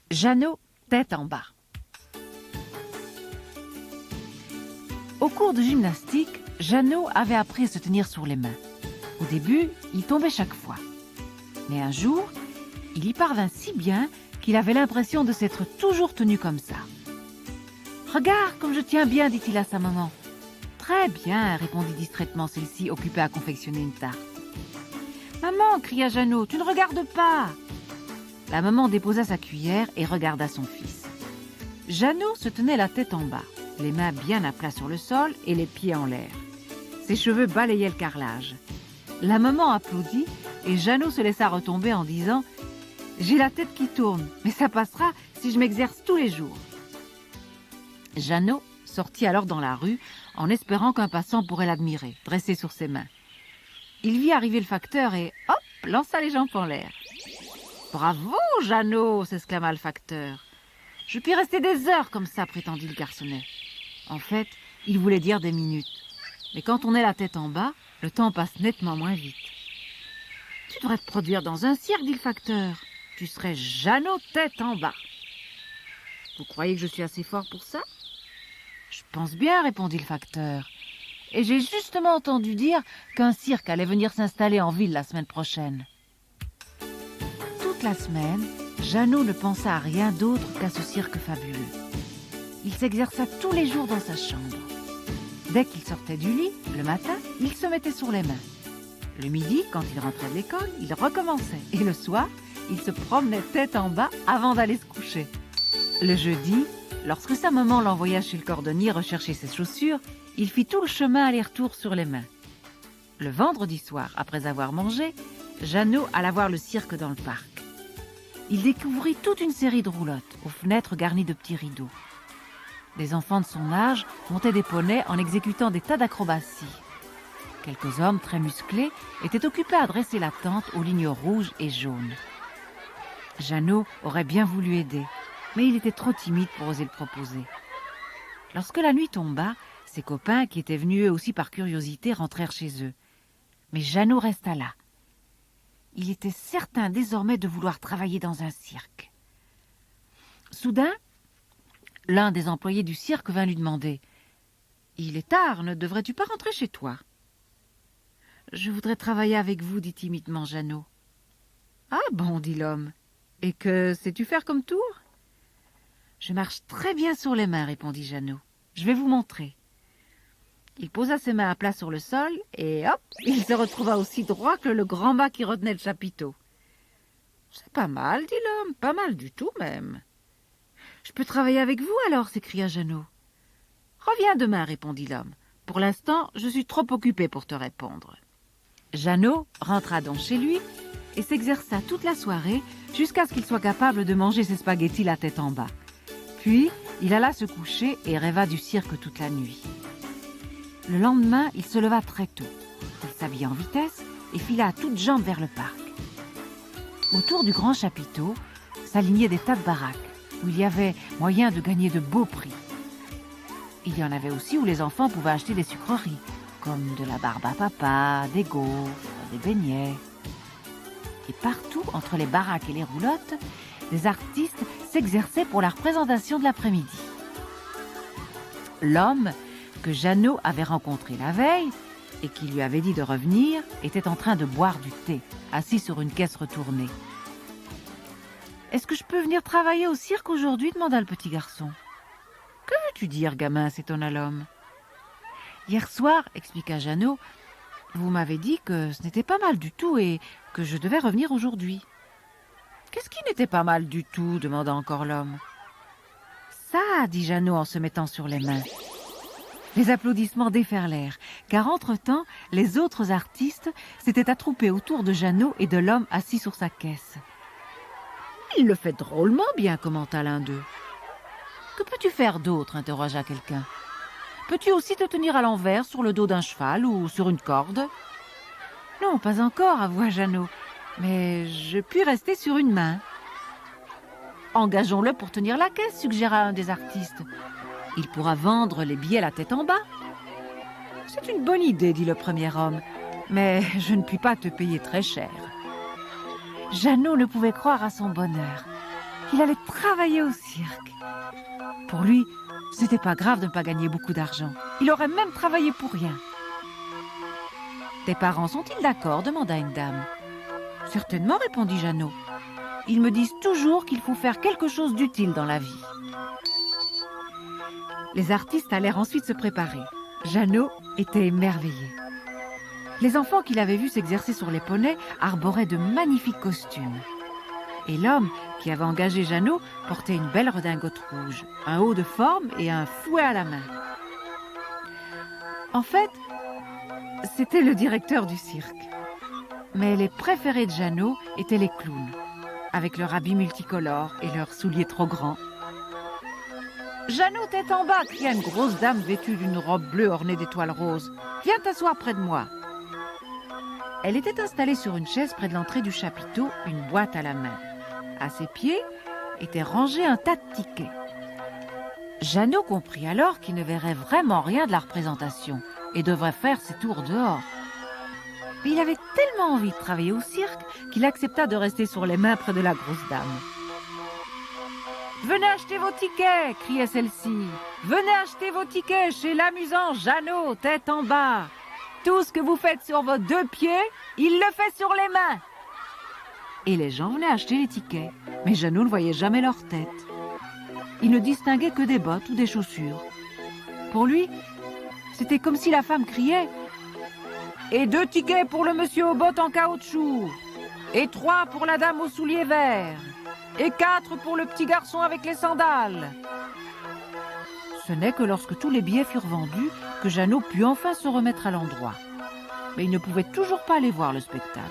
Jeannot, tête en bas. Au cours de gymnastique, Jeannot avait appris à se tenir sur les mains. Au début, il tombait chaque fois. Mais un jour, il y parvint si bien qu'il avait l'impression de s'être toujours tenu comme ça. « Regarde comme je tiens bien », dit-il à sa maman. « Très bien », répondit distraitement celle-ci, occupée à confectionner une tarte. « Maman », cria Jeannot, « tu ne regardes pas !» La maman déposa sa cuillère et regarda son fils. Jeannot se tenait la tête en bas, les mains bien à plat sur le sol et les pieds en l'air. Ses cheveux balayaient le carrelage. La maman applaudit et Jeannot se laissa retomber en disant « J'ai la tête qui tourne, mais ça passera si je m'exerce tous les jours. » Jeannot sortit alors dans la rue en espérant qu'un passant pourrait l'admirer, dressé sur ses mains. Il vit arriver le facteur et hop, lança les jambes en l'air. « Bravo, Jeannot !» s'exclama le facteur. « Je puis rester des heures comme ça, prétendit le garçonnet. En fait, il voulait dire des minutes. Mais quand on est la tête en bas, le temps passe nettement moins vite. « Tu devrais te produire dans un cirque, dit le facteur. Tu serais Jeannot tête en bas. »« Vous croyez que je suis assez fort pour ça ?»« Je pense bien, répondit le facteur. Et j'ai justement entendu dire qu'un cirque allait venir s'installer en ville la semaine prochaine. » Toute la semaine, Jeannot ne pensa à rien d'autre qu'à ce cirque fabuleux. Il s'exerça tous les jours dans sa chambre. Dès qu'il sortait du lit, le matin, il se mettait sur les mains. Le midi, quand il rentrait de l'école, il recommençait. Et le soir, il se promenait tête en bas avant d'aller se coucher. Le jeudi, lorsque sa maman l'envoya chez le cordonnier rechercher ses chaussures, il fit tout le chemin aller-retour sur les mains. Le vendredi soir, après avoir mangé, Jeannot alla voir le cirque dans le parc. Il découvrit toute une série de roulottes, aux fenêtres garnies de petits rideaux. Des enfants de son âge montaient des poneys en exécutant des tas d'acrobaties. Quelques hommes très musclés étaient occupés à dresser la tente aux lignes rouges et jaunes. Jeannot aurait bien voulu aider, mais il était trop timide pour oser le proposer. Lorsque la nuit tomba, ses copains, qui étaient venus eux aussi par curiosité, rentrèrent chez eux. Mais Jeannot resta là. Il était certain désormais de vouloir travailler dans un cirque. Soudain, l'un des employés du cirque vint lui demander « Il est tard, ne devrais-tu pas rentrer chez toi ?»« Je voudrais travailler avec vous, dit timidement Jeannot. »« Ah bon, dit l'homme. Et que sais-tu faire comme tour ?»« Je marche très bien sur les mains, répondit Jeannot. Je vais vous montrer. » Il posa ses mains à plat sur le sol et hop, il se retrouva aussi droit que le grand mât qui retenait le chapiteau. « C'est pas mal, dit l'homme, pas mal du tout même. »« Je peux travailler avec vous alors ?» s'écria Jeannot. « Reviens demain, répondit l'homme. Pour l'instant, je suis trop occupé pour te répondre. » Jeannot rentra donc chez lui et s'exerça toute la soirée jusqu'à ce qu'il soit capable de manger ses spaghettis la tête en bas. Puis, il alla se coucher et rêva du cirque toute la nuit. Le lendemain, il se leva très tôt. Il s'habilla en vitesse et fila à toutes jambes vers le parc. Autour du grand chapiteau s'alignaient des tas de baraques où il y avait moyen de gagner de beaux prix. Il y en avait aussi où les enfants pouvaient acheter des sucreries, comme de la barbe à papa, des gaufres, des beignets. Et partout, entre les baraques et les roulottes, des artistes s'exerçaient pour la représentation de l'après-midi. L'homme que Jeannot avait rencontré la veille et qui lui avait dit de revenir était en train de boire du thé, assis sur une caisse retournée. « Est-ce que je peux venir travailler au cirque aujourd'hui ?» demanda le petit garçon. « Que veux-tu dire, gamin ?» s'étonna l'homme. « Hier soir, expliqua Jeannot, vous m'avez dit que ce n'était pas mal du tout et que je devais revenir aujourd'hui. »« Qu'est-ce qui n'était pas mal du tout ?» demanda encore l'homme. « Ça, dit Jeannot en se mettant sur les mains. » Les applaudissements déferlèrent, car entre-temps, les autres artistes s'étaient attroupés autour de Jeannot et de l'homme assis sur sa caisse. « Il le fait drôlement bien, » commenta l'un d'eux. « Que peux-tu faire d'autre ?» interrogea quelqu'un. « Peux-tu aussi te tenir à l'envers sur le dos d'un cheval ou sur une corde ?»« Non, pas encore, avoua Jeannot, mais je puis rester sur une main. »« Engageons-le pour tenir la caisse, » suggéra un des artistes. « Il pourra vendre les billets la tête en bas. »« C'est une bonne idée, » dit le premier homme, « mais je ne puis pas te payer très cher. » Jeannot ne pouvait croire à son bonheur. qu'il allait travailler au cirque. Pour lui, ce n'était pas grave de ne pas gagner beaucoup d'argent. Il aurait même travaillé pour rien. « Tes parents sont-ils d'accord ?» demanda une dame. « Certainement, répondit Jeannot. Ils me disent toujours qu'il faut faire quelque chose d'utile dans la vie. » Les artistes allèrent ensuite se préparer. Jeannot était émerveillé. Les enfants qu'il avait vus s'exercer sur les poneys arboraient de magnifiques costumes. Et l'homme qui avait engagé Jeannot portait une belle redingote rouge, un haut de forme et un fouet à la main. En fait, c'était le directeur du cirque. Mais les préférés de Jeannot étaient les clowns, avec leurs habits multicolores et leurs souliers trop grands. « Jeannot, tête en bas !» cria une grosse dame vêtue d'une robe bleue ornée d'étoiles roses. « Viens t'asseoir près de moi !» Elle était installée sur une chaise près de l'entrée du chapiteau, une boîte à la main. À ses pieds était rangé un tas de tickets. Jeannot comprit alors qu'il ne verrait vraiment rien de la représentation et devrait faire ses tours dehors. Mais il avait tellement envie de travailler au cirque qu'il accepta de rester sur les mains près de la grosse dame. « Venez acheter vos tickets !» criait celle-ci. « Venez acheter vos tickets chez l'amusant Jeannot, tête en bas. Tout ce que vous faites sur vos deux pieds, il le fait sur les mains. » Et les gens venaient acheter les tickets, mais Jeannot ne voyait jamais leur tête. Il ne distinguait que des bottes ou des chaussures. Pour lui, c'était comme si la femme criait « Et 2 tickets pour le monsieur aux bottes en caoutchouc, et 3 pour la dame aux souliers verts, et 4 pour le petit garçon avec les sandales. » Ce n'est que lorsque tous les billets furent vendus que Jeannot put enfin se remettre à l'endroit. Mais il ne pouvait toujours pas aller voir le spectacle.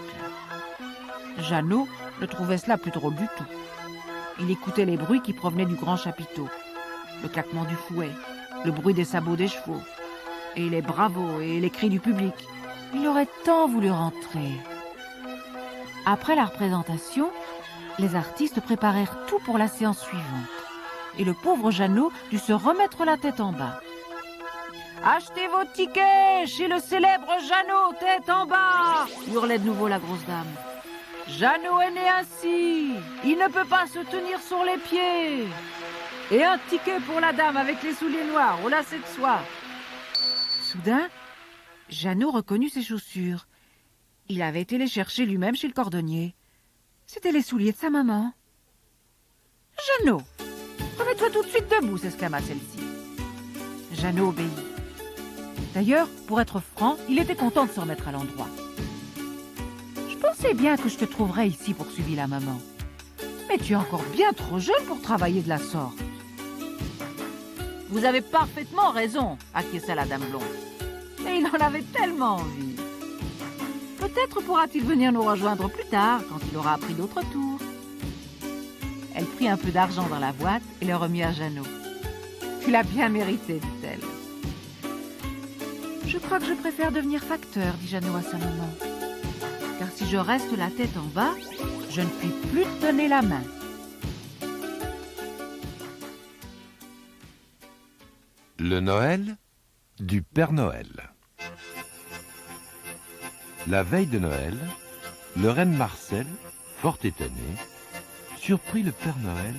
Jeannot ne trouvait cela plus drôle du tout. Il écoutait les bruits qui provenaient du grand chapiteau, le claquement du fouet, le bruit des sabots des chevaux, et les bravos et les cris du public. Il aurait tant voulu rentrer. Après la représentation, les artistes préparèrent tout pour la séance suivante. Et le pauvre Jeannot dut se remettre la tête en bas. « Achetez vos tickets chez le célèbre Jeannot, tête en bas !» hurlait de nouveau la grosse dame. « Jeannot est né ainsi, il ne peut pas se tenir sur les pieds. Et un ticket pour la dame avec les souliers noirs au lacet de soie. » Soudain, Jeannot reconnut ses chaussures. Il avait été les chercher lui-même chez le cordonnier. C'étaient les souliers de sa maman. « Jeannot, remets-toi tout de suite debout !» s'exclama celle-ci. Jeannot obéit. D'ailleurs, pour être franc, il était content de se remettre à l'endroit. « Je pensais bien que je te trouverais ici » poursuivit la maman. « Mais tu es encore bien trop jeune pour travailler de la sorte. »« Vous avez parfaitement raison » acquiesça la dame blonde. Mais il en avait tellement envie. Peut-être pourra-t-il venir nous rejoindre plus tard, quand il aura appris d'autres tours. Elle prit un peu d'argent dans la boîte et le remit à Jeannot. « Tu l'as bien mérité, dit-elle. »« Je crois que je préfère devenir facteur, dit Jeannot à sa maman. Car si je reste la tête en bas, je ne puis plus te donner la main. » Le Noël du Père Noël. La veille de Noël, le reine Marcel, fort étonné, surprit le Père Noël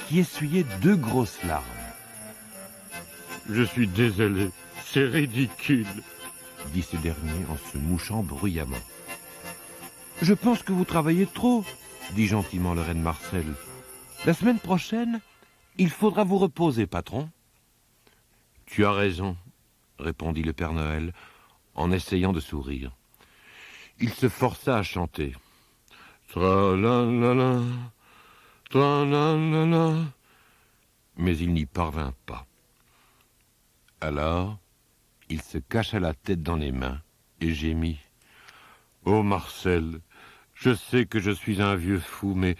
qui essuyait 2 grosses larmes. « Je suis désolé, c'est ridicule, » dit ce dernier en se mouchant bruyamment. « Je pense que vous travaillez trop, » dit gentiment le reine Marcel. « La semaine prochaine, il faudra vous reposer, patron. »« Tu as raison, » répondit le Père Noël en essayant de sourire. Il se força à chanter. Tra-la-la-la, tra-la-la-la. Mais il n'y parvint pas. Alors, il se cacha la tête dans les mains et gémit. « Oh Marcel, je sais que je suis un vieux fou, mais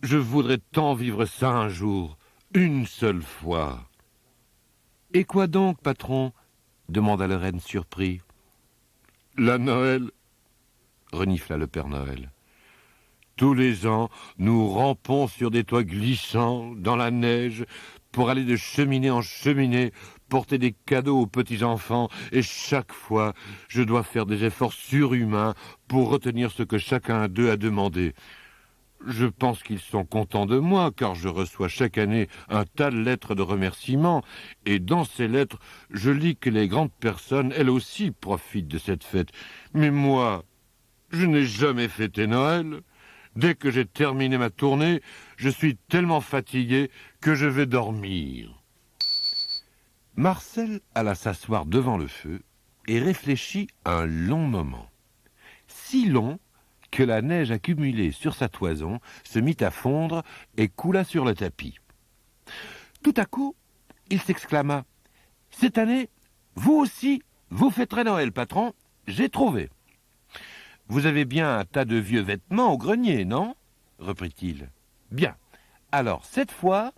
je voudrais tant vivre ça un jour, une seule fois. » « Et quoi donc, patron ?» demanda le reine surpris. « La Noël, » renifla le Père Noël. « Tous les ans, nous rampons sur des toits glissants, dans la neige, pour aller de cheminée en cheminée, porter des cadeaux aux petits-enfants, et chaque fois, je dois faire des efforts surhumains pour retenir ce que chacun d'eux a demandé. Je pense qu'ils sont contents de moi, car je reçois chaque année un tas de lettres de remerciements, et dans ces lettres, je lis que les grandes personnes, elles aussi, profitent de cette fête. Mais moi, je n'ai jamais fêté Noël. Dès que j'ai terminé ma tournée, je suis tellement fatigué que je vais dormir. Marcel alla s'asseoir devant le feu et réfléchit un long moment. Si long que la neige accumulée sur sa toison se mit à fondre et coula sur le tapis. Tout à coup, il s'exclama « Cette année, vous aussi, vous fêterez Noël, patron, j'ai trouvé. » « Vous avez bien un tas de vieux vêtements au grenier, non ?» reprit-il. « Bien. Alors, cette fois,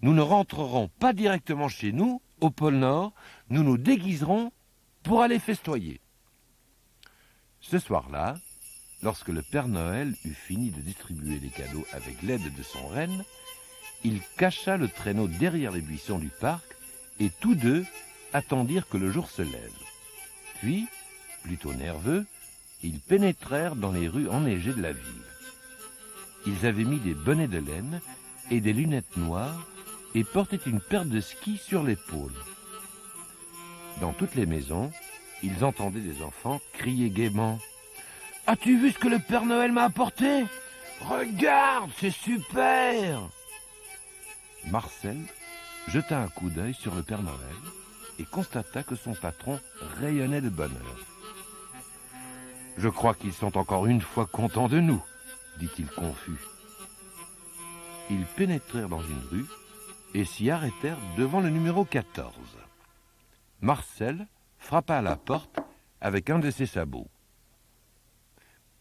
nous ne rentrerons pas directement chez nous, au pôle Nord, nous nous déguiserons pour aller festoyer. » Ce soir-là, lorsque le Père Noël eut fini de distribuer les cadeaux avec l'aide de son renne, il cacha le traîneau derrière les buissons du parc et tous deux attendirent que le jour se lève. Puis, plutôt nerveux, ils pénétrèrent dans les rues enneigées de la ville. Ils avaient mis des bonnets de laine et des lunettes noires et portaient une paire de skis sur l'épaule. Dans toutes les maisons, ils entendaient des enfants crier gaiement « As-tu vu ce que le Père Noël m'a apporté? Regarde, c'est super !» Marcel jeta un coup d'œil sur le Père Noël et constata que son patron rayonnait de bonheur. « Je crois qu'ils sont encore une fois contents de nous, » dit-il confus. Ils pénétrèrent dans une rue et s'y arrêtèrent devant le numéro 14. Marcel frappa à la porte avec un de ses sabots.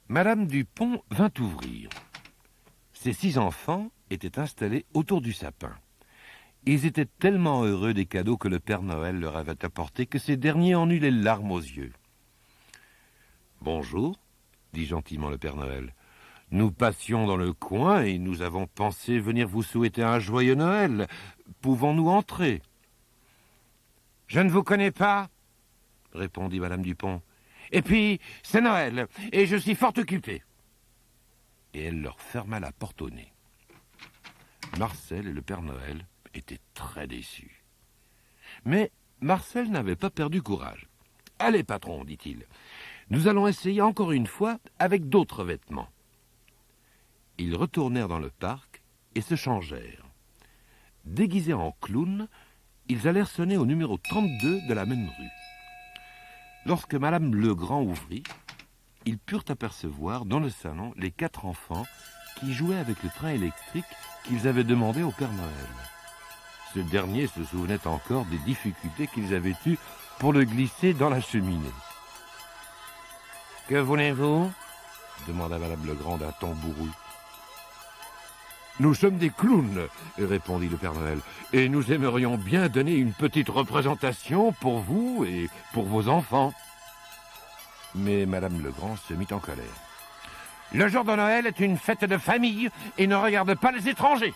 Madame Dupont vint ouvrir. Ses 6 enfants étaient installés autour du sapin. Ils étaient tellement heureux des cadeaux que le Père Noël leur avait apportés que ces derniers en eurent les larmes aux yeux. « Bonjour, » dit gentiment le Père Noël. « Nous passions dans le coin et nous avons pensé venir vous souhaiter un joyeux Noël. Pouvons-nous entrer ?»« Je ne vous connais pas, » répondit Madame Dupont. « Et puis, c'est Noël, et je suis fort occupée. » Et elle leur ferma la porte au nez. Marcel et le Père Noël étaient très déçus. Mais Marcel n'avait pas perdu courage. « Allez, patron, dit-il, nous allons essayer encore une fois avec d'autres vêtements. » Ils retournèrent dans le parc et se changèrent. Déguisés en clowns, ils allèrent sonner au numéro 32 de la même rue. Lorsque Madame Legrand ouvrit, ils purent apercevoir dans le salon les 4 enfants qui jouaient avec le train électrique qu'ils avaient demandé au Père Noël. Ce dernier se souvenait encore des difficultés qu'ils avaient eues pour le glisser dans la cheminée. « Que voulez-vous » demanda Madame Legrand d'un ton bourru. « Nous sommes des clowns, » répondit le Père Noël, « et nous aimerions bien donner une petite représentation pour vous et pour vos enfants. » Mais Madame Legrand se mit en colère. « Le jour de Noël est une fête de famille et ne regarde pas les étrangers !»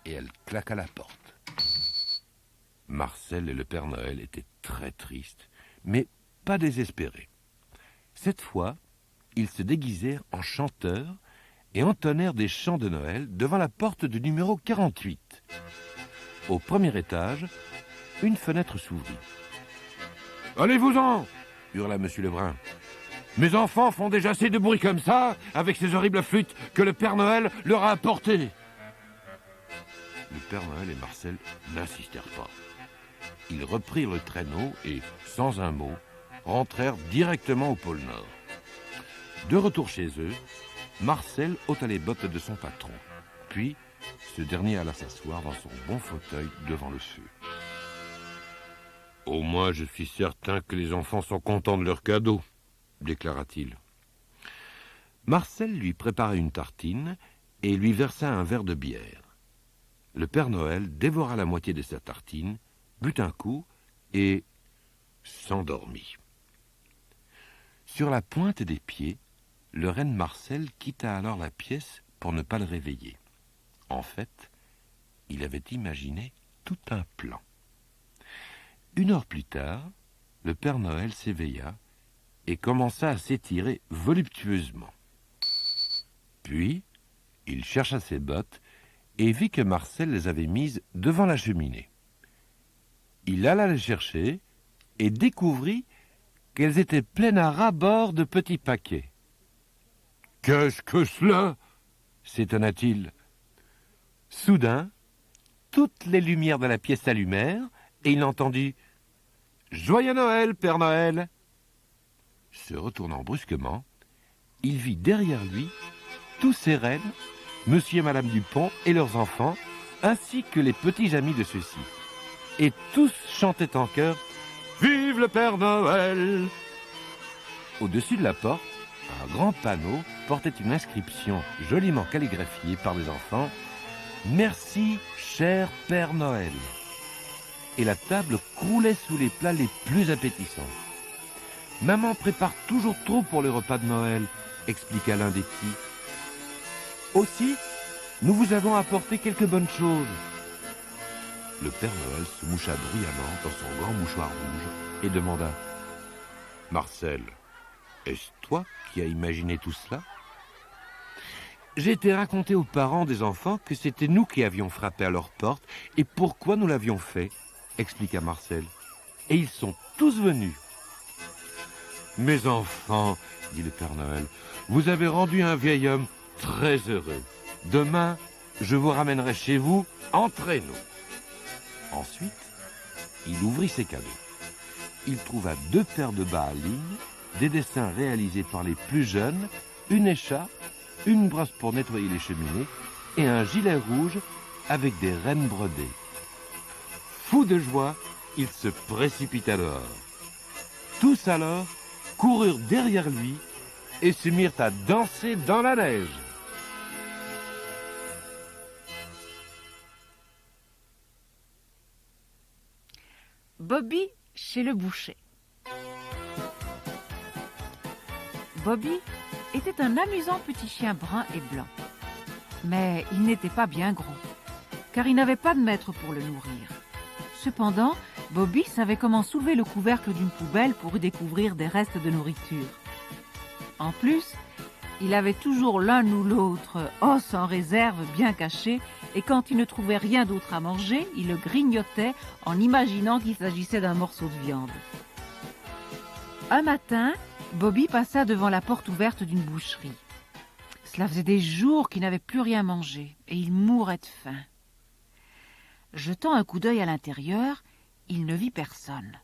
Et elle claqua la porte. Marcel et le Père Noël étaient très tristes, mais pas désespérés. Cette fois, ils se déguisèrent en chanteurs et entonnèrent des chants de Noël devant la porte du numéro 48. Au premier étage, une fenêtre s'ouvrit. « Allez-vous-en » hurla Monsieur Lebrun. « Mes enfants font déjà assez de bruit comme ça, avec ces horribles flûtes que le Père Noël leur a apportées. » Le Père Noël et Marcel n'insistèrent pas. Ils reprirent le traîneau et, sans un mot, rentrèrent directement au pôle Nord. De retour chez eux, Marcel ôta les bottes de son patron. Puis, ce dernier alla s'asseoir dans son bon fauteuil devant le feu. « Au moins, je suis certain que les enfants sont contents de leurs cadeaux, » déclara-t-il. Marcel lui prépara une tartine et lui versa un verre de bière. Le Père Noël dévora la moitié de sa tartine, but un coup et s'endormit. Sur la pointe des pieds, le renne Marcel quitta alors la pièce pour ne pas le réveiller. En fait, il avait imaginé tout un plan. 1 heure plus tard, le Père Noël s'éveilla et commença à s'étirer voluptueusement. Puis, il chercha ses bottes et vit que Marcel les avait mises devant la cheminée. Il alla les chercher et découvrit qu'elles étaient pleines à ras-bord de petits paquets. « Qu'est-ce que cela ?» s'étonna-t-il. Soudain, toutes les lumières de la pièce s'allumèrent et il entendit « Joyeux Noël, Père Noël !» Se retournant brusquement, il vit derrière lui tous ses rennes, Monsieur et Madame Dupont et leurs enfants, ainsi que les petits amis de ceux-ci. Et tous chantaient en chœur « Vive le Père Noël !» Au-dessus de la porte, un grand panneau portait une inscription joliment calligraphiée par les enfants « Merci, cher Père Noël !» Et la table croulait sous les plats les plus appétissants. « Maman prépare toujours trop pour le repas de Noël », expliqua l'un des petits. « Aussi, nous vous avons apporté quelques bonnes choses. » Le Père Noël se moucha bruyamment dans son grand mouchoir rouge et demanda « Marcel, est-ce toi qui as imaginé tout cela ?» J'ai été raconter aux parents des enfants que c'était nous qui avions frappé à leur porte et pourquoi nous l'avions fait, expliqua Marcel. Et ils sont tous venus. Mes enfants, dit le Père Noël, vous avez rendu un vieil homme très heureux. Demain, je vous ramènerai chez vous, entrez-nous. Ensuite, il ouvrit ses cadeaux. Il trouva 2 paires de bas à ligne, des dessins réalisés par les plus jeunes, une écharpe, une brosse pour nettoyer les cheminées et un gilet rouge avec des rennes brodées. Fou de joie, il se précipita dehors. Tous alors coururent derrière lui et se mirent à danser dans la neige. Bobby chez le boucher. Bobby était un amusant petit chien brun et blanc. Mais il n'était pas bien gros, car il n'avait pas de maître pour le nourrir. Cependant, Bobby savait comment soulever le couvercle d'une poubelle pour y découvrir des restes de nourriture. En plus, il avait toujours l'un ou l'autre os en réserve bien caché, et quand il ne trouvait rien d'autre à manger, il le grignotait en imaginant qu'il s'agissait d'un morceau de viande. Un matin, Bobby passa devant la porte ouverte d'une boucherie. Cela faisait des jours qu'il n'avait plus rien mangé, et il mourait de faim. Jetant un coup d'œil à l'intérieur, il ne vit personne.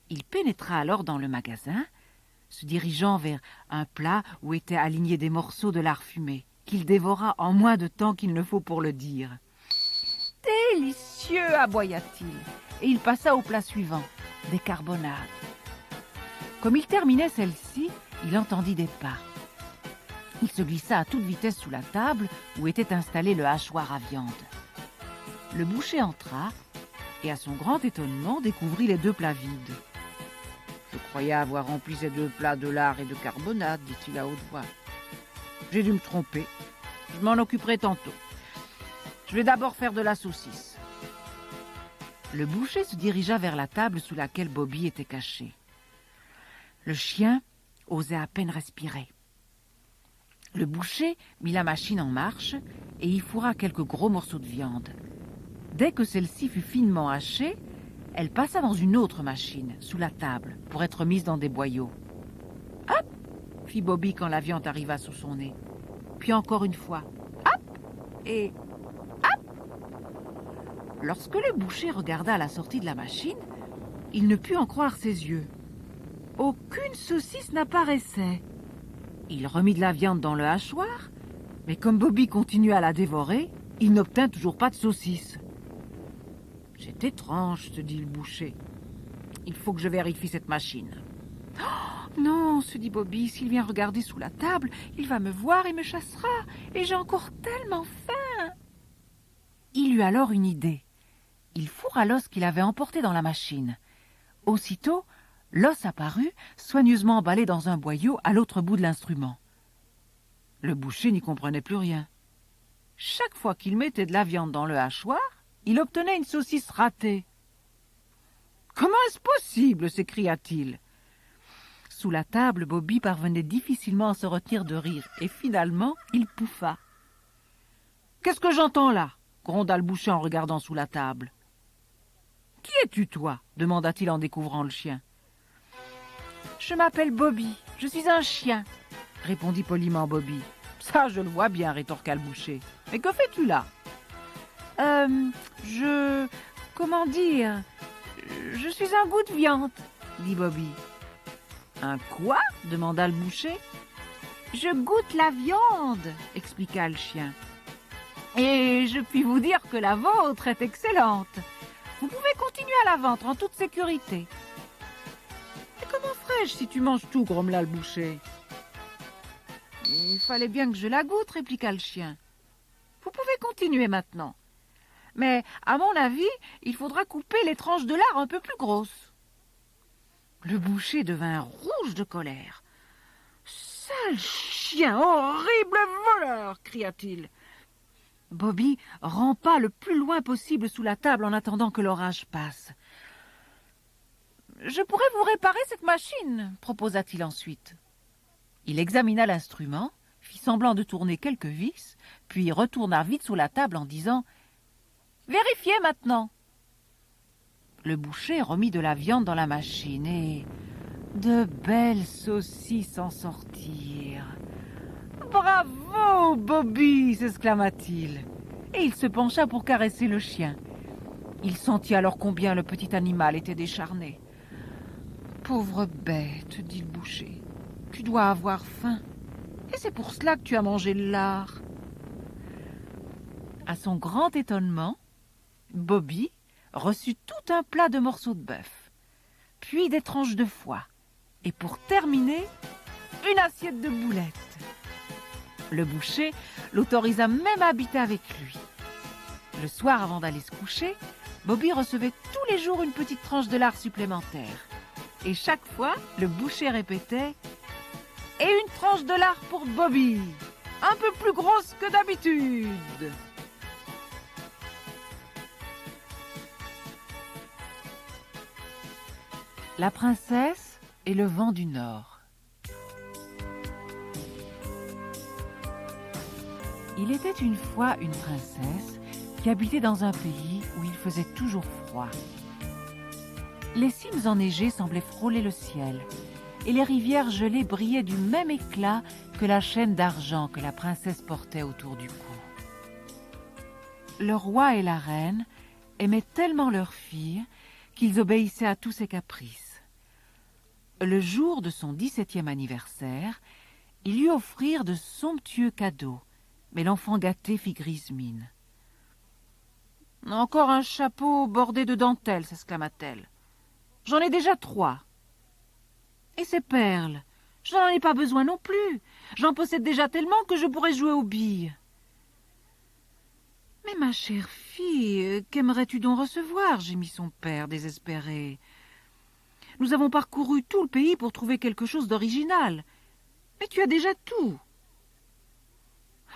Il pénétra alors dans le magasin, se dirigeant vers un plat où étaient alignés des morceaux de lard fumé, qu'il dévora en moins de temps qu'il ne faut pour le dire. « Délicieux !» aboya-t-il, et il passa au plat suivant, des carbonades. Comme il terminait celle-ci, il entendit des pas. Il se glissa à toute vitesse sous la table où était installé le hachoir à viande. Le boucher entra et, à son grand étonnement, découvrit les 2 plats vides. « Je croyais avoir rempli ces 2 plats de lard et de carbonade, dit-il à haute voix. J'ai dû me tromper. Je m'en occuperai tantôt. Je vais d'abord faire de la saucisse. » Le boucher se dirigea vers la table sous laquelle Bobby était caché. Le chien osait à peine respirer. Le boucher mit la machine en marche et y fourra quelques gros morceaux de viande. Dès que celle-ci fut finement hachée, elle passa dans une autre machine, sous la table, pour être mise dans des boyaux. « Hop !» fit Bobby quand la viande arriva sous son nez. Puis encore une fois, « Hop !» et « Hop !» Lorsque le boucher regarda à la sortie de la machine, il ne put en croire ses yeux. Aucune saucisse n'apparaissait. Il remit de la viande dans le hachoir, mais comme Bobby continuait à la dévorer, il n'obtint toujours pas de saucisse. « C'est étrange, se dit le boucher. Il faut que je vérifie cette machine. »« Oh, non, se dit Bobby, s'il vient regarder sous la table, il va me voir et me chassera, et j'ai encore tellement faim. » Il eut alors une idée. Il fourra l'os qu'il avait emporté dans la machine. Aussitôt, l'os apparut, soigneusement emballé dans un boyau à l'autre bout de l'instrument. Le boucher n'y comprenait plus rien. Chaque fois qu'il mettait de la viande dans le hachoir, il obtenait une saucisse ratée. « Comment est-ce possible ?» s'écria-t-il. « Sous la table, Bobby parvenait difficilement à se retenir de rire, et finalement, il pouffa. « Qu'est-ce que j'entends là ?» gronda le boucher en regardant sous la table. « Qui es-tu, toi ?» demanda-t-il en découvrant le chien. « Je m'appelle Bobby, je suis un chien, » répondit poliment Bobby. « Ça, je le vois bien, » rétorqua le boucher. « Mais que fais-tu là ?»« Comment dire ? Je suis un goût de viande, » dit Bobby. « Un quoi ?» demanda le boucher. « Je goûte la viande, » expliqua le chien. « Et je puis vous dire que la vôtre est excellente. Vous pouvez continuer à la vendre en toute sécurité. »« Et comment ferais-je si tu manges tout ?» grommela le boucher. « Il fallait bien que je la goûte, » répliqua le chien. « Vous pouvez continuer maintenant. Mais, à mon avis, il faudra couper les tranches de lard un peu plus grosses. » Le boucher devint rouge de colère. « Sale chien, horrible voleur !» cria-t-il. Bobby rampa le plus loin possible sous la table en attendant que l'orage passe. « Je pourrais vous réparer cette machine, » proposa-t-il ensuite. Il examina l'instrument, fit semblant de tourner quelques vis, puis retourna vite sous la table en disant « Vérifiez maintenant !» Le boucher remit de la viande dans la machine et de belles saucisses en sortirent. « Bravo, Bobby !» s'exclama-t-il. Et il se pencha pour caresser le chien. Il sentit alors combien le petit animal était décharné. « Pauvre bête, » dit le boucher, « tu dois avoir faim. Et c'est pour cela que tu as mangé le lard. » À son grand étonnement, Bobby reçut tout un plat de morceaux de bœuf, puis des tranches de foie, et pour terminer, une assiette de boulettes. Le boucher l'autorisa même à habiter avec lui. Le soir, avant d'aller se coucher, Bobby recevait tous les jours une petite tranche de lard supplémentaire. Et chaque fois, le boucher répétait « Et une tranche de lard pour Bobby, un peu plus grosse que d'habitude !» La princesse et le vent du Nord. Il était une fois une princesse qui habitait dans un pays où il faisait toujours froid. Les cimes enneigées semblaient frôler le ciel, et les rivières gelées brillaient du même éclat que la chaîne d'argent que la princesse portait autour du cou. Le roi et la reine aimaient tellement leur fille qu'ils obéissaient à tous ses caprices. Le jour de son 17e anniversaire, ils lui offrirent de somptueux cadeaux, mais l'enfant gâté fit grise mine. « Encore un chapeau bordé de dentelle, » s'exclama-t-elle. « J'en ai déjà 3. Et ces perles, je n'en ai pas besoin non plus. J'en possède déjà tellement que je pourrais jouer aux billes. » « Mais ma chère fille, qu'aimerais-tu donc recevoir ?» gémit son père, désespéré. « Nous avons parcouru tout le pays pour trouver quelque chose d'original. Mais tu as déjà tout. »«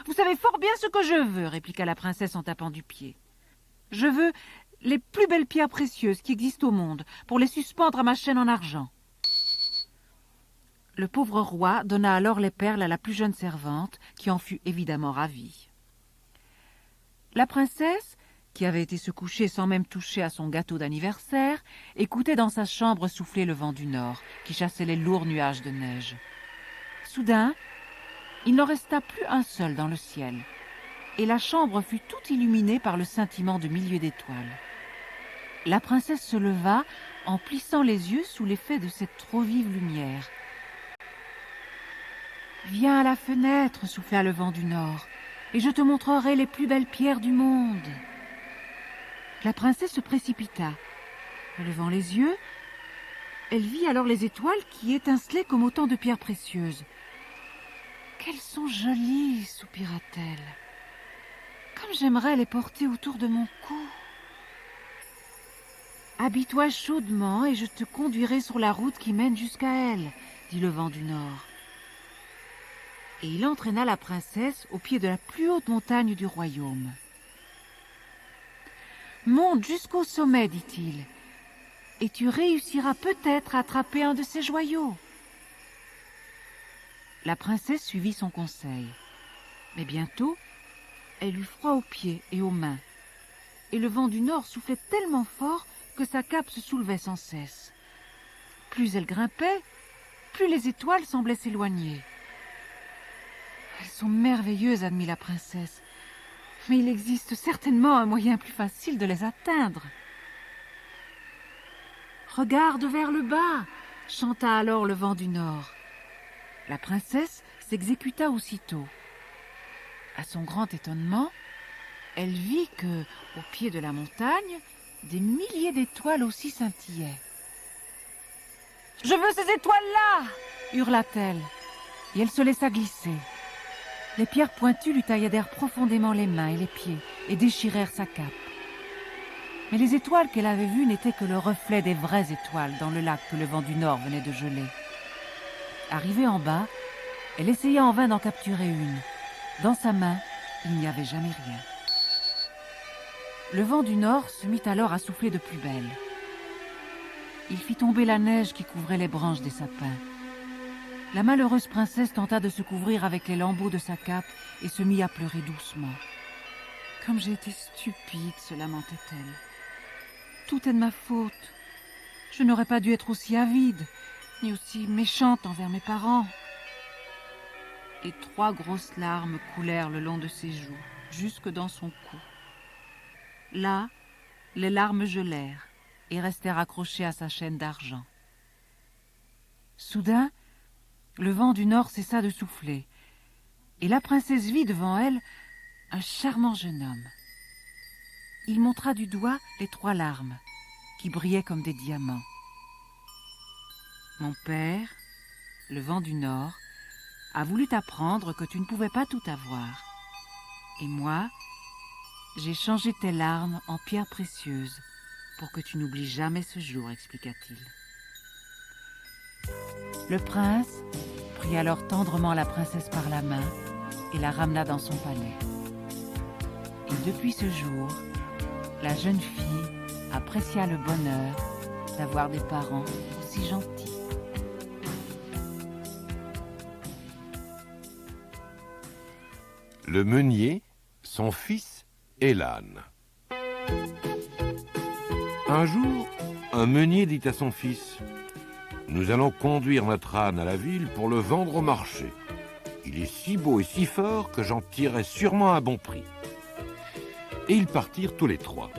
Vous savez fort bien ce que je veux, » répliqua la princesse en tapant du pied. « Je veux les plus belles pierres précieuses qui existent au monde pour les suspendre à ma chaîne en argent. » Le pauvre roi donna alors les perles à la plus jeune servante, qui en fut évidemment ravie. La princesse, qui avait été se coucher sans même toucher à son gâteau d'anniversaire, écoutait dans sa chambre souffler le vent du nord, qui chassait les lourds nuages de neige. Soudain, il n'en resta plus un seul dans le ciel, et la chambre fut toute illuminée par le scintillement de milliers d'étoiles. La princesse se leva en plissant les yeux sous l'effet de cette trop vive lumière. « Viens à la fenêtre, » souffla le vent du nord, « et je te montrerai les plus belles pierres du monde. » La princesse se précipita. Levant les yeux, elle vit alors les étoiles qui étincelaient comme autant de pierres précieuses. « Qu'elles sont jolies !» soupira-t-elle. « Comme j'aimerais les porter autour de mon cou !»« Habille-toi chaudement et je te conduirai sur la route qui mène jusqu'à elle, » dit le vent du nord. Et il entraîna la princesse au pied de la plus haute montagne du royaume. « Monte jusqu'au sommet, dit-il, et tu réussiras peut-être à attraper un de ces joyaux. » La princesse suivit son conseil. Mais bientôt, elle eut froid aux pieds et aux mains. Et le vent du nord soufflait tellement fort que sa cape se soulevait sans cesse. Plus elle grimpait, plus les étoiles semblaient s'éloigner. « Elles sont merveilleuses, » admit la princesse. « Mais il existe certainement un moyen plus facile de les atteindre. »« Regarde vers le bas !» chanta alors le vent du nord. La princesse s'exécuta aussitôt. À son grand étonnement, elle vit que, au pied de la montagne, des milliers d'étoiles aussi scintillaient. « Je veux ces étoiles-là !» hurla-t-elle, et elle se laissa glisser. Les pierres pointues lui tailladèrent profondément les mains et les pieds et déchirèrent sa cape. Mais les étoiles qu'elle avait vues n'étaient que le reflet des vraies étoiles dans le lac que le vent du nord venait de geler. Arrivée en bas, elle essaya en vain d'en capturer une. Dans sa main, il n'y avait jamais rien. Le vent du nord se mit alors à souffler de plus belle. Il fit tomber la neige qui couvrait les branches des sapins. La malheureuse princesse tenta de se couvrir avec les lambeaux de sa cape et se mit à pleurer doucement. « Comme j'ai été stupide !» se lamentait-elle. « Tout est de ma faute. Je n'aurais pas dû être aussi avide, ni aussi méchante envers mes parents. » Et 3 grosses larmes coulèrent le long de ses joues, jusque dans son cou. Là, les larmes gelèrent et restèrent accrochées à sa chaîne d'argent. Soudain, le vent du nord cessa de souffler, et la princesse vit devant elle un charmant jeune homme. Il montra du doigt les 3 larmes, qui brillaient comme des diamants. « Mon père, le vent du nord, a voulu t'apprendre que tu ne pouvais pas tout avoir. Et moi, j'ai changé tes larmes en pierres précieuses pour que tu n'oublies jamais ce jour, » expliqua-t-il. Le prince prit alors tendrement la princesse par la main et la ramena dans son palais. Et depuis ce jour, la jeune fille apprécia le bonheur d'avoir des parents aussi gentils. Le meunier, son fils et l'âne. Un jour, un meunier dit à son fils: « Nous allons conduire notre âne à la ville pour le vendre au marché. Il est si beau et si fort que j'en tirerai sûrement un bon prix. » Et ils partirent tous les 3.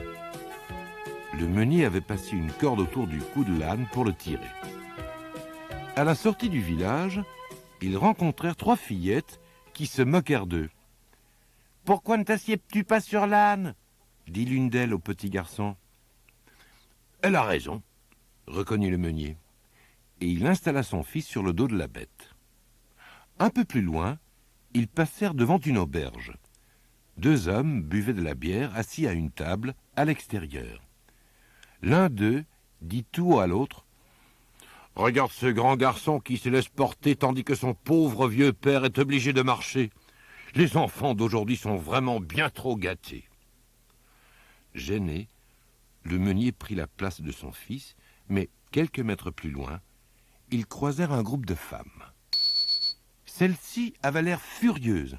Le meunier avait passé une corde autour du cou de l'âne pour le tirer. À la sortie du village, ils rencontrèrent 3 fillettes qui se moquèrent d'eux. « Pourquoi ne t'assieds-tu pas sur l'âne ?» dit l'une d'elles au petit garçon. « Elle a raison, » reconnut le meunier, et il installa son fils sur le dos de la bête. Un peu plus loin, ils passèrent devant une auberge. 2 hommes buvaient de la bière assis à une table à l'extérieur. L'un d'eux dit tout haut à l'autre: « Regarde ce grand garçon qui se laisse porter tandis que son pauvre vieux père est obligé de marcher. Les enfants d'aujourd'hui sont vraiment bien trop gâtés. » Gêné, le meunier prit la place de son fils, mais quelques mètres plus loin, ils croisèrent un groupe de femmes. Celle-ci avait l'air furieuse.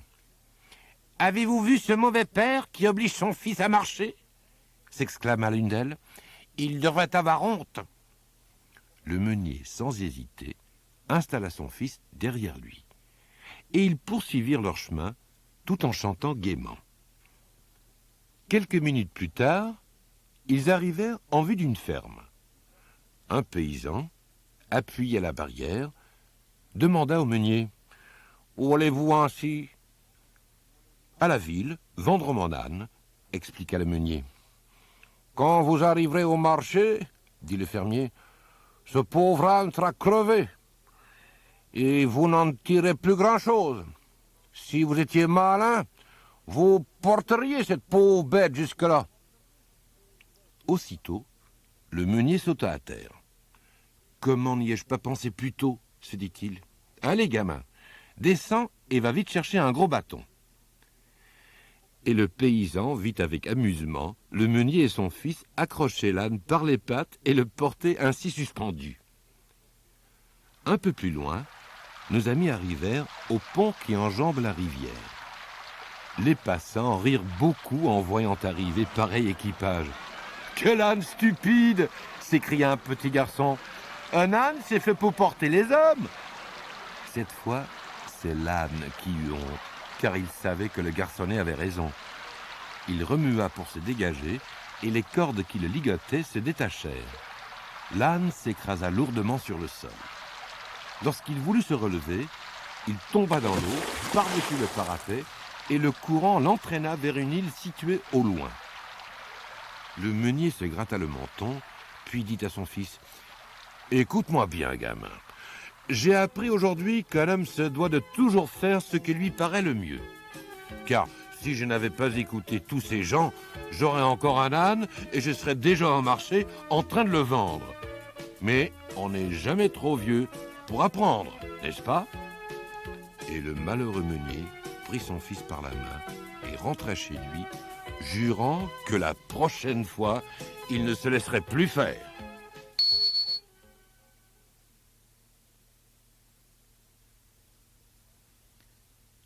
« Avez-vous vu ce mauvais père qui oblige son fils à marcher ?» s'exclama l'une d'elles. « Il devrait avoir honte. » Le meunier, sans hésiter, installa son fils derrière lui. Et ils poursuivirent leur chemin, tout en chantant gaiement. Quelques minutes plus tard, ils arrivèrent en vue d'une ferme. Un paysan, appuyé à la barrière, demanda au meunier: « Où allez-vous ainsi ?»« À la ville, vendre mon âne, » expliqua le meunier. « Quand vous arriverez au marché, » dit le fermier, « ce pauvre âne sera crevé, et vous n'en tirez plus grand-chose. Si vous étiez malin, vous porteriez cette pauvre bête jusque-là. » Aussitôt, le meunier sauta à terre. « Comment n'y ai-je pas pensé plus tôt ?» se dit-il. « Allez, gamin, descends et va vite chercher un gros bâton. » Et le paysan vit avec amusement le meunier et son fils accrocher l'âne par les pattes et le porter ainsi suspendu. Un peu plus loin, nos amis arrivèrent au pont qui enjambe la rivière. Les passants rirent beaucoup en voyant arriver pareil équipage. « Quel âne stupide !» s'écria un petit garçon. « Un âne, c'est fait pour porter les hommes !» Cette fois, c'est l'âne qui eut honte, car il savait que le garçonnet avait raison. Il remua pour se dégager, et les cordes qui le ligotaient se détachèrent. L'âne s'écrasa lourdement sur le sol. Lorsqu'il voulut se relever, il tomba dans l'eau, par-dessus le parapet, et le courant l'entraîna vers une île située au loin. Le meunier se gratta le menton, puis dit à son fils « Écoute-moi bien, gamin. J'ai appris aujourd'hui qu'un homme se doit de toujours faire ce qui lui paraît le mieux. Car si je n'avais pas écouté tous ces gens, j'aurais encore un âne et je serais déjà au marché en train de le vendre. Mais on n'est jamais trop vieux pour apprendre, n'est-ce pas ?» Et le malheureux meunier prit son fils par la main et rentra chez lui, jurant que la prochaine fois, il ne se laisserait plus faire.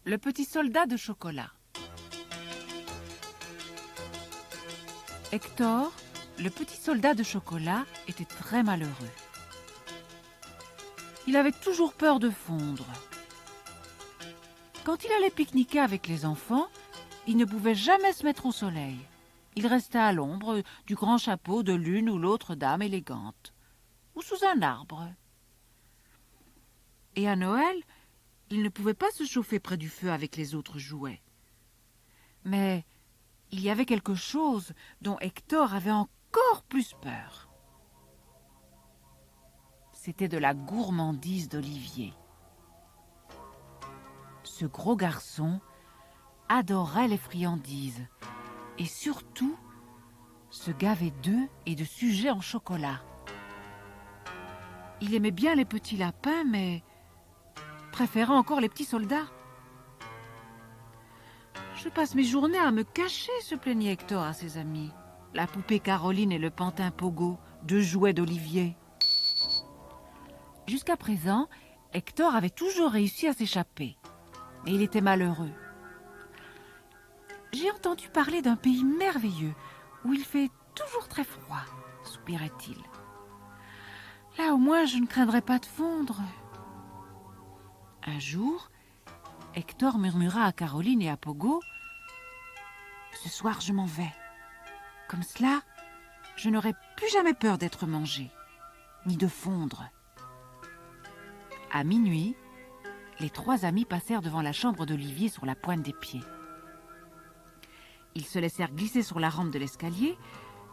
Le petit soldat de chocolat. Hector, le petit soldat de chocolat, était très malheureux. Il avait toujours peur de fondre. Quand il allait pique-niquer avec les enfants, il ne pouvait jamais se mettre au soleil. Il restait à l'ombre du grand chapeau de l'une ou l'autre dame élégante, ou sous un arbre. Et à Noël, il ne pouvait pas se chauffer près du feu avec les autres jouets. Mais il y avait quelque chose dont Hector avait encore plus peur. C'était de la gourmandise d'Olivier. Ce gros garçon adorait les friandises et surtout se gavait d'œufs et de sujets en chocolat. Il aimait bien les petits lapins, mais préférait encore les petits soldats. « Je passe mes journées à me cacher », se plaignait Hector à ses amis. La poupée Caroline et le pantin Pogo, deux jouets d'Olivier. Jusqu'à présent, Hector avait toujours réussi à s'échapper. Mais il était malheureux. « J'ai entendu parler d'un pays merveilleux où il fait toujours très froid, » soupirait-il. « Là, au moins, je ne craindrai pas de fondre. » Un jour, Hector murmura à Caroline et à Pogo « Ce soir, je m'en vais. Comme cela, je n'aurai plus jamais peur d'être mangé, ni de fondre. » À minuit, les trois amis passèrent devant la chambre d'Olivier sur la pointe des pieds. Ils se laissèrent glisser sur la rampe de l'escalier,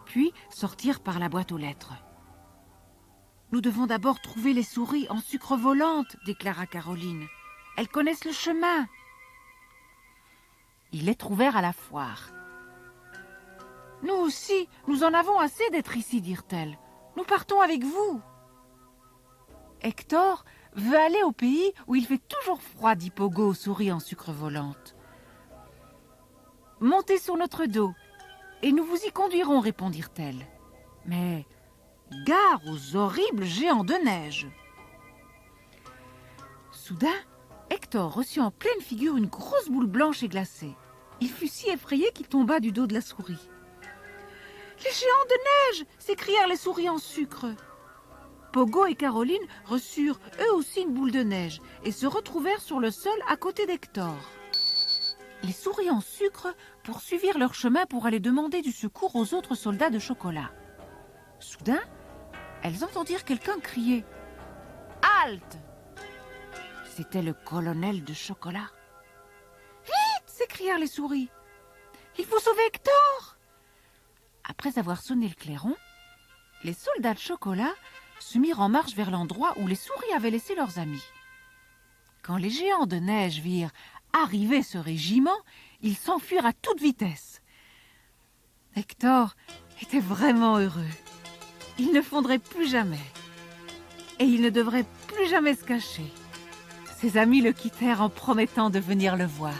puis sortirent par la boîte aux lettres. « Nous devons d'abord trouver les souris en sucre volante, » déclara Caroline. « Elles connaissent le chemin. » Ils les trouvèrent à la foire. « Nous aussi, nous en avons assez d'être ici, dirent-elles. Nous partons avec vous. » Hector veut aller au pays où il fait toujours froid, dit Pogo aux souris en sucre volante. « Montez sur notre dos, et nous vous y conduirons, répondirent-elles. Mais gare aux horribles géants de neige. » Soudain, Hector reçut en pleine figure une grosse boule blanche et glacée. Il fut si effrayé qu'il tomba du dos de la souris. « Les géants de neige !» s'écrièrent les souris en sucre. Pogo et Caroline reçurent eux aussi une boule de neige et se retrouvèrent sur le sol à côté d'Hector. Les souris en sucre poursuivirent leur chemin pour aller demander du secours aux autres soldats de chocolat. Soudain, elles entendirent quelqu'un crier « Halte !» C'était le colonel de chocolat. « Vite !» s'écrièrent les souris. « Il faut sauver Hector !» Après avoir sonné le clairon, les soldats de chocolat se mirent en marche vers l'endroit où les souris avaient laissé leurs amis. Quand les géants de neige virent arriver ce régiment, ils s'enfuirent à toute vitesse. Hector était vraiment heureux. Il ne fondrait plus jamais. Et il ne devrait plus jamais se cacher. Ses amis le quittèrent en promettant de venir le voir.